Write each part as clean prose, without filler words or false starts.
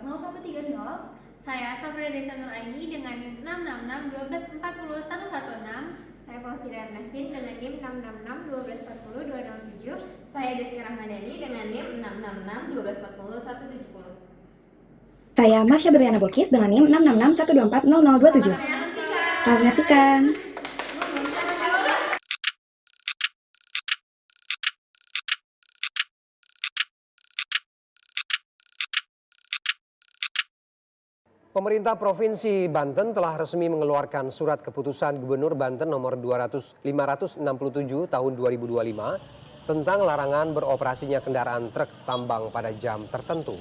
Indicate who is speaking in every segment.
Speaker 1: 0214-0130. Saya Safra Desa Nuraini dengan NIM 666-1240-116.
Speaker 2: Saya Faustira Ernestine dengan NIM 666-1240-207.
Speaker 3: Saya Jessica Rahmadani dengan NIM 666-1240-170.
Speaker 4: Saya Masya Berliana Bokis dengan NIM 666-124-0027. Selamat menyaksikan.
Speaker 5: Pemerintah Provinsi Banten telah resmi mengeluarkan surat keputusan Gubernur Banten nomor 567 tahun 2025 tentang larangan beroperasinya kendaraan truk tambang pada jam tertentu.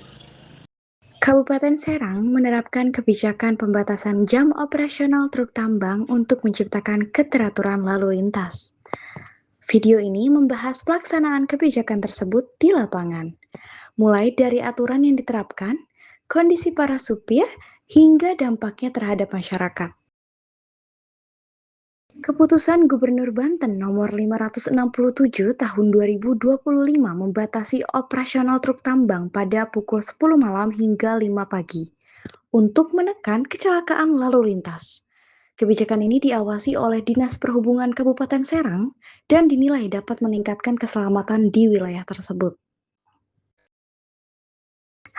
Speaker 4: Kabupaten Serang menerapkan kebijakan pembatasan jam operasional truk tambang untuk menciptakan keteraturan lalu lintas. Video ini membahas pelaksanaan kebijakan tersebut di lapangan, mulai dari aturan yang diterapkan, kondisi para supir, hingga dampaknya terhadap masyarakat. Keputusan Gubernur Banten nomor 567 tahun 2025 membatasi operasional truk tambang pada pukul 10 malam hingga 5 pagi untuk menekan kecelakaan lalu lintas. Kebijakan ini diawasi oleh Dinas Perhubungan Kabupaten Serang dan dinilai dapat meningkatkan keselamatan di wilayah tersebut.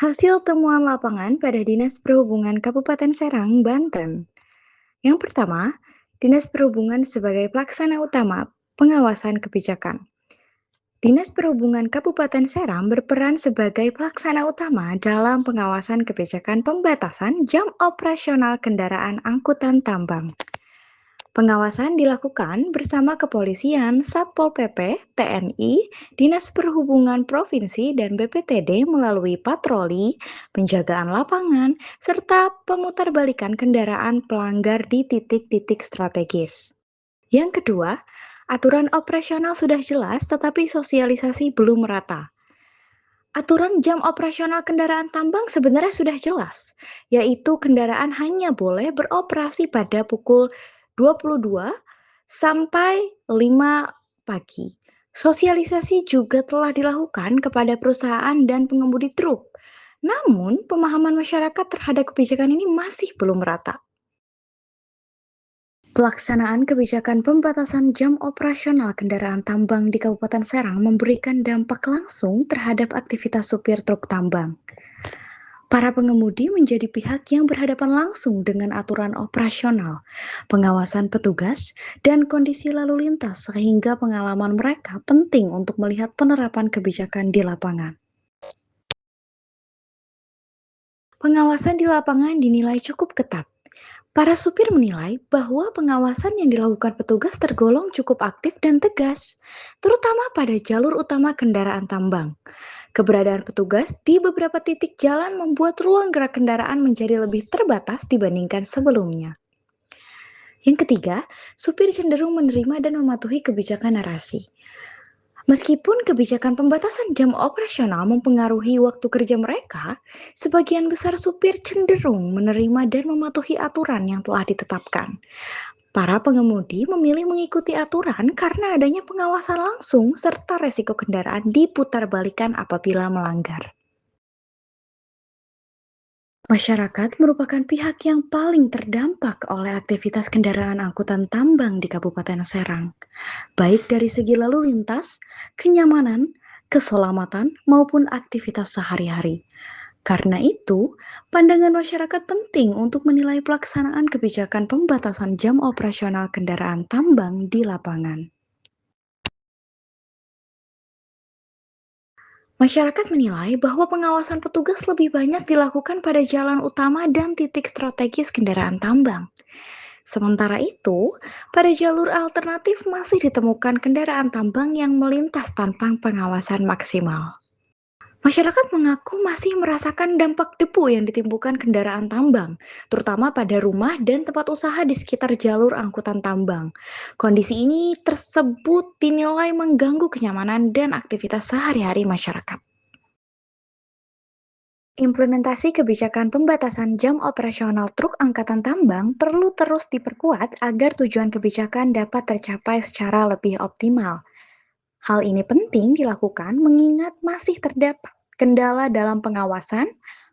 Speaker 4: Hasil temuan lapangan pada Dinas Perhubungan Kabupaten Serang, Banten. Yang pertama, Dinas Perhubungan sebagai pelaksana utama pengawasan kebijakan. Dinas Perhubungan Kabupaten Serang berperan sebagai pelaksana utama dalam pengawasan kebijakan pembatasan jam operasional kendaraan angkutan tambang. Pengawasan dilakukan bersama Kepolisian, Satpol PP, TNI, Dinas Perhubungan Provinsi, dan BPTD melalui patroli, penjagaan lapangan, serta pemutarbalikan kendaraan pelanggar di titik-titik strategis. Yang kedua, aturan operasional sudah jelas tetapi sosialisasi belum merata. Aturan jam operasional kendaraan tambang sebenarnya sudah jelas, yaitu kendaraan hanya boleh beroperasi pada pukul 22 sampai 5 pagi. Sosialisasi juga telah dilakukan kepada perusahaan dan pengemudi truk. Namun, pemahaman masyarakat terhadap kebijakan ini masih belum merata. Pelaksanaan kebijakan pembatasan jam operasional kendaraan tambang di Kabupaten Serang memberikan dampak langsung terhadap aktivitas supir truk tambang. Para pengemudi menjadi pihak yang berhadapan langsung dengan aturan operasional, pengawasan petugas, dan kondisi lalu lintas sehingga pengalaman mereka penting untuk melihat penerapan kebijakan di lapangan. Pengawasan di lapangan dinilai cukup ketat. Para supir menilai bahwa pengawasan yang dilakukan petugas tergolong cukup aktif dan tegas, terutama pada jalur utama kendaraan tambang. Keberadaan petugas di beberapa titik jalan membuat ruang gerak kendaraan menjadi lebih terbatas dibandingkan sebelumnya. Yang ketiga, supir cenderung menerima dan mematuhi kebijakan narasi. Meskipun kebijakan pembatasan jam operasional mempengaruhi waktu kerja mereka, sebagian besar supir cenderung menerima dan mematuhi aturan yang telah ditetapkan. Para pengemudi memilih mengikuti aturan karena adanya pengawasan langsung serta resiko kendaraan diputarbalikan apabila melanggar. Masyarakat merupakan pihak yang paling terdampak oleh aktivitas kendaraan angkutan tambang di Kabupaten Serang, baik dari segi lalu lintas, kenyamanan, keselamatan, maupun aktivitas sehari-hari. Karena itu, pandangan masyarakat penting untuk menilai pelaksanaan kebijakan pembatasan jam operasional kendaraan tambang di lapangan. Masyarakat menilai bahwa pengawasan petugas lebih banyak dilakukan pada jalan utama dan titik strategis kendaraan tambang. Sementara itu, pada jalur alternatif masih ditemukan kendaraan tambang yang melintas tanpa pengawasan maksimal. Masyarakat mengaku masih merasakan dampak debu yang ditimbulkan kendaraan tambang, terutama pada rumah dan tempat usaha di sekitar jalur angkutan tambang. Kondisi ini tersebut dinilai mengganggu kenyamanan dan aktivitas sehari-hari masyarakat. Implementasi kebijakan pembatasan jam operasional truk angkatan tambang perlu terus diperkuat agar tujuan kebijakan dapat tercapai secara lebih optimal. Hal ini penting dilakukan mengingat masih terdapat kendala dalam pengawasan,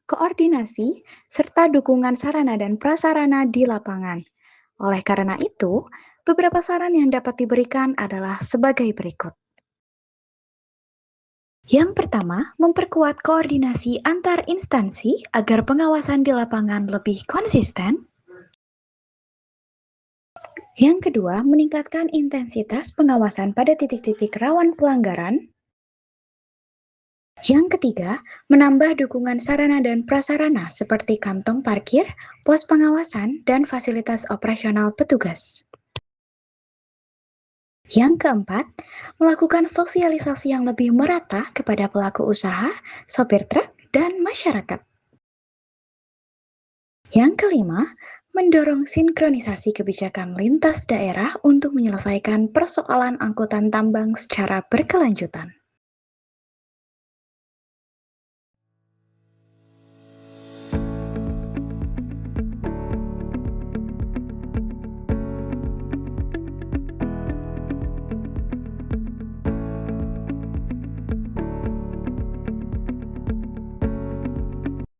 Speaker 4: koordinasi, serta dukungan sarana dan prasarana di lapangan. Oleh karena itu, beberapa saran yang dapat diberikan adalah sebagai berikut. Yang pertama, memperkuat koordinasi antar instansi agar pengawasan di lapangan lebih konsisten. Yang kedua, meningkatkan intensitas pengawasan pada titik-titik rawan pelanggaran. Yang ketiga, menambah dukungan sarana dan prasarana seperti kantong parkir, pos pengawasan, dan fasilitas operasional petugas. Yang keempat, melakukan sosialisasi yang lebih merata kepada pelaku usaha, sopir truk, dan masyarakat. Yang kelima, mendorong sinkronisasi kebijakan lintas daerah untuk menyelesaikan persoalan angkutan tambang secara berkelanjutan.